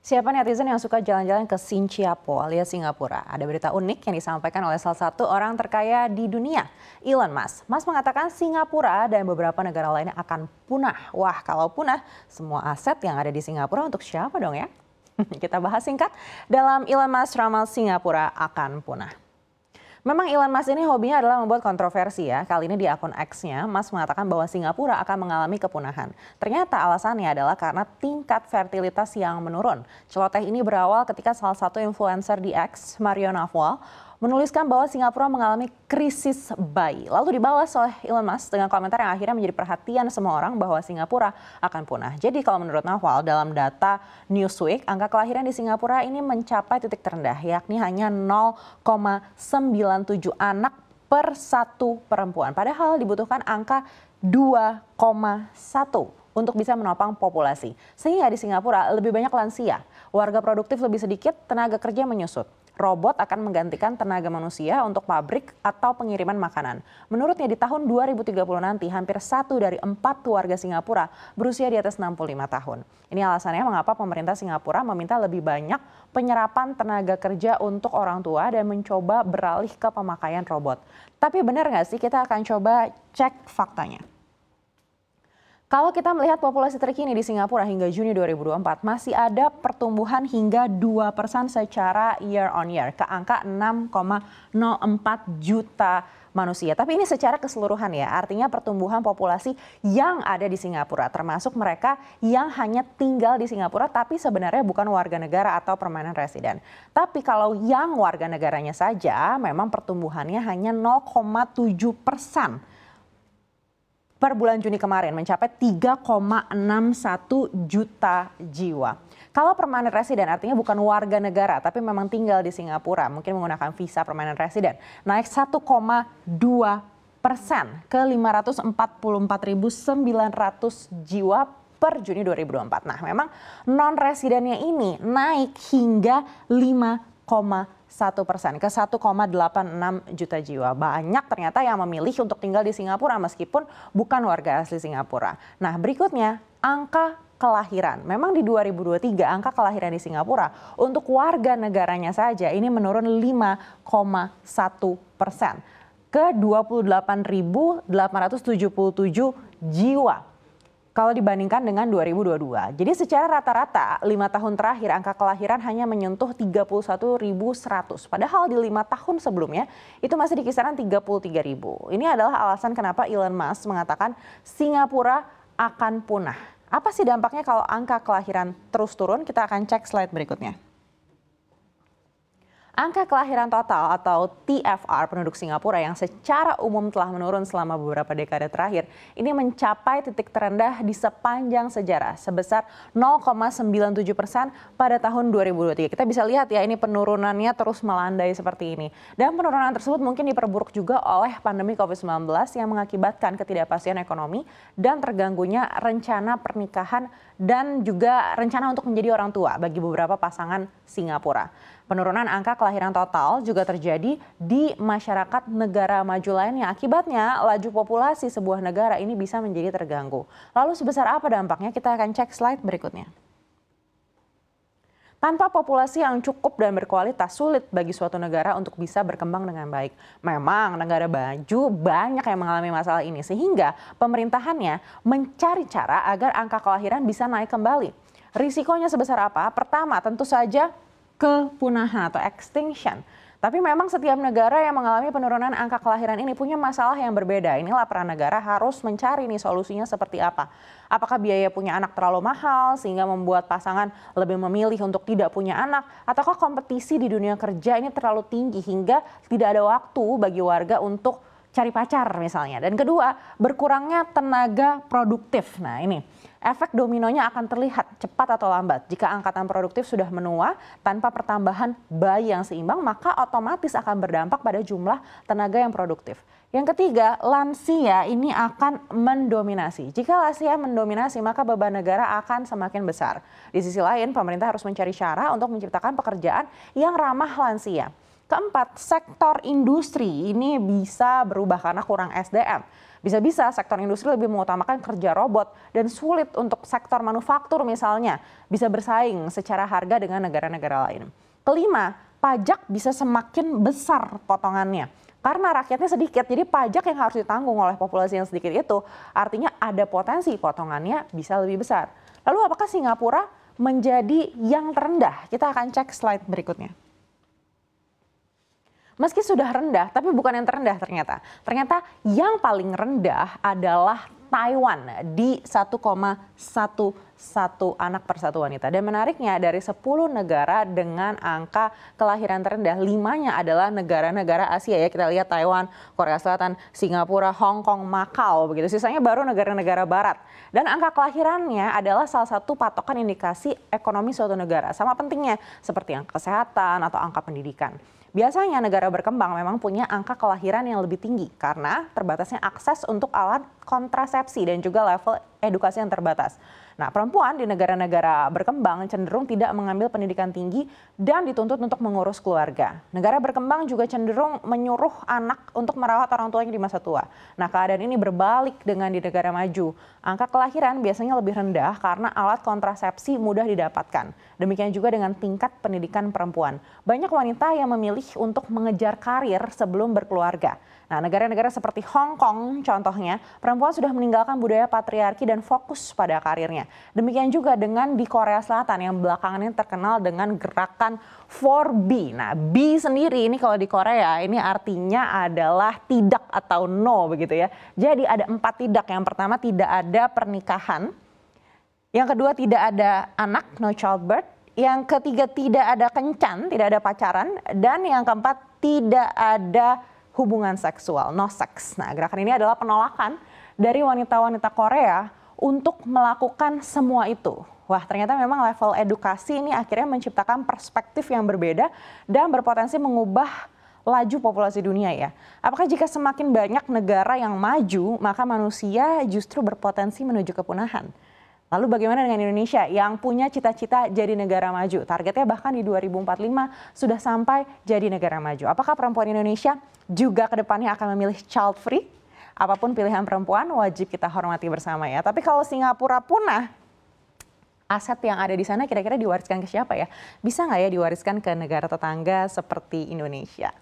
Siapa netizen yang suka jalan-jalan ke Sinciapo alias Singapura? Ada berita unik yang disampaikan oleh salah satu orang terkaya di dunia, Elon Musk. Musk mengatakan Singapura dan beberapa negara lainnya akan punah. Wah, kalau punah, semua aset yang ada di Singapura untuk siapa dong ya? Kita bahas singkat dalam Elon Musk ramal Singapura akan punah. Memang Elon Musk ini hobinya adalah membuat kontroversi ya. Kali ini di akun X-nya, Musk mengatakan bahwa Singapura akan mengalami kepunahan. Ternyata alasannya adalah karena tingkat fertilitas yang menurun. Celoteh ini berawal ketika salah satu influencer di X, Mario Nawfal, menuliskan bahwa Singapura mengalami krisis bayi. Lalu dibalas oleh Elon Musk dengan komentar yang akhirnya menjadi perhatian semua orang bahwa Singapura akan punah. Jadi kalau menurut Nawfal, dalam data Newsweek, angka kelahiran di Singapura ini mencapai titik terendah, yakni hanya 0,97 anak per satu perempuan. Padahal dibutuhkan angka 2,1 untuk bisa menopang populasi. Sehingga di Singapura lebih banyak lansia, warga produktif lebih sedikit, tenaga kerja menyusut. Robot akan menggantikan tenaga manusia untuk pabrik atau pengiriman makanan. Menurutnya di tahun 2030 nanti hampir 1 dari 4 warga Singapura berusia di atas 65 tahun. Ini alasannya mengapa pemerintah Singapura meminta lebih banyak penyerapan tenaga kerja untuk orang tua dan mencoba beralih ke pemakaian robot. Tapi benar nggak sih? Kita akan coba cek faktanya. Kalau kita melihat populasi terkini di Singapura hingga Juni 2024, masih ada pertumbuhan hingga 2% secara year on year ke angka 6,04 juta manusia. Tapi ini secara keseluruhan ya, artinya pertumbuhan populasi yang ada di Singapura, termasuk mereka yang hanya tinggal di Singapura tapi sebenarnya bukan warga negara atau permanent resident. Tapi kalau yang warga negaranya saja, memang pertumbuhannya hanya 0,7%. Per bulan Juni kemarin mencapai 3,61 juta jiwa. Kalau permanent resident artinya bukan warga negara tapi memang tinggal di Singapura, mungkin menggunakan visa permanent resident, naik 1,2% ke 544.900 jiwa per Juni 2024. Nah, memang non-residennya ini naik hingga 5,1% ke 1,86 juta jiwa. Banyak ternyata yang memilih untuk tinggal di Singapura meskipun bukan warga asli Singapura. Nah, berikutnya angka kelahiran. Memang di 2023 angka kelahiran di Singapura untuk warga negaranya saja ini menurun 5,1% ke 28.877 jiwa. Kalau dibandingkan dengan 2022. Jadi secara rata-rata 5 tahun terakhir angka kelahiran hanya menyentuh 31.100. Padahal di 5 tahun sebelumnya itu masih di kisaran 33.000. Ini adalah alasan kenapa Elon Musk mengatakan Singapura akan punah. Apa sih dampaknya kalau angka kelahiran terus turun? Kita akan cek slide berikutnya. Angka kelahiran total atau TFR penduduk Singapura yang secara umum telah menurun selama beberapa dekade terakhir ini mencapai titik terendah di sepanjang sejarah sebesar 0,97% pada tahun 2023. Kita bisa lihat ya ini penurunannya terus melandai seperti ini. Dan penurunan tersebut mungkin diperburuk juga oleh pandemi COVID-19 yang mengakibatkan ketidakpastian ekonomi dan terganggunya rencana pernikahan dan juga rencana untuk menjadi orang tua bagi beberapa pasangan Singapura. Penurunan angka kelahiran total juga terjadi di masyarakat negara maju lainnya. Akibatnya laju populasi sebuah negara ini bisa menjadi terganggu. Lalu sebesar apa dampaknya? Kita akan cek slide berikutnya. Tanpa populasi yang cukup dan berkualitas, sulit bagi suatu negara untuk bisa berkembang dengan baik. Memang negara maju banyak yang mengalami masalah ini, sehingga pemerintahannya mencari cara agar angka kelahiran bisa naik kembali. Risikonya sebesar apa? Pertama, tentu saja kepunahan atau extinction. Tapi memang setiap negara yang mengalami penurunan angka kelahiran ini punya masalah yang berbeda. Inilah peran negara harus mencari nih solusinya seperti apa. Apakah biaya punya anak terlalu mahal sehingga membuat pasangan lebih memilih untuk tidak punya anak? Ataukah kompetisi di dunia kerja ini terlalu tinggi hingga tidak ada waktu bagi warga untuk cari pacar misalnya. Dan kedua, berkurangnya tenaga produktif. Nah ini, efek dominonya akan terlihat cepat atau lambat. Jika angkatan produktif sudah menua tanpa pertambahan bayi yang seimbang, maka otomatis akan berdampak pada jumlah tenaga yang produktif. Yang ketiga, lansia ini akan mendominasi. Jika lansia mendominasi, maka beban negara akan semakin besar. Di sisi lain, pemerintah harus mencari cara untuk menciptakan pekerjaan yang ramah lansia. Keempat, sektor industri ini bisa berubah karena kurang SDM. Bisa-bisa sektor industri lebih mengutamakan kerja robot dan sulit untuk sektor manufaktur misalnya bisa bersaing secara harga dengan negara-negara lain. Kelima, pajak bisa semakin besar potongannya. Karena rakyatnya sedikit, jadi pajak yang harus ditanggung oleh populasi yang sedikit itu artinya ada potensi potongannya bisa lebih besar. Lalu apakah Singapura menjadi yang terendah? Kita akan cek slide berikutnya. Meski sudah rendah, tapi bukan yang terendah ternyata. Ternyata yang paling rendah adalah Taiwan di 1,11 anak per satu wanita. Dan menariknya dari 10 negara dengan angka kelahiran terendah, 5-nya adalah negara-negara Asia ya. Kita lihat Taiwan, Korea Selatan, Singapura, Hong Kong, Makau begitu. Sisanya baru negara-negara barat. Dan angka kelahirannya adalah salah satu patokan indikasi ekonomi suatu negara. Sama pentingnya seperti angka kesehatan atau angka pendidikan. Biasanya negara berkembang memang punya angka kelahiran yang lebih tinggi karena terbatasnya akses untuk alat kontrasepsi dan juga level edukasi yang terbatas. Nah, perempuan di negara-negara berkembang cenderung tidak mengambil pendidikan tinggi dan dituntut untuk mengurus keluarga. Negara berkembang juga cenderung menyuruh anak untuk merawat orang tuanya di masa tua. Nah, keadaan ini berbalik dengan di negara maju. Angka kelahiran biasanya lebih rendah karena alat kontrasepsi mudah didapatkan. Demikian juga dengan tingkat pendidikan perempuan. Banyak wanita yang memilih untuk mengejar karir sebelum berkeluarga. Nah, negara-negara seperti Hong Kong contohnya, perempuan sudah meninggalkan budaya patriarki dan fokus pada karirnya. Demikian juga dengan di Korea Selatan yang belakangan ini terkenal dengan gerakan 4B. Nah, B sendiri ini kalau di Korea ini artinya adalah tidak atau no begitu ya. Jadi ada 4 tidak. Yang pertama tidak ada pernikahan. Yang kedua tidak ada anak, no childbirth. Yang ketiga tidak ada kencan, tidak ada pacaran. Dan yang keempat tidak ada hubungan seksual, no sex. Nah, gerakan ini adalah penolakan dari wanita-wanita Korea untuk melakukan semua itu. Wah, ternyata memang level edukasi ini akhirnya menciptakan perspektif yang berbeda dan berpotensi mengubah laju populasi dunia ya. Apakah jika semakin banyak negara yang maju, maka manusia justru berpotensi menuju kepunahan? Lalu bagaimana dengan Indonesia yang punya cita-cita jadi negara maju? Targetnya bahkan di 2045 sudah sampai jadi negara maju. Apakah perempuan Indonesia juga ke depannya akan memilih child free? Apapun pilihan perempuan wajib kita hormati bersama ya. Tapi kalau Singapura punah, aset yang ada di sana kira-kira diwariskan ke siapa ya? Bisa nggak ya diwariskan ke negara tetangga seperti Indonesia?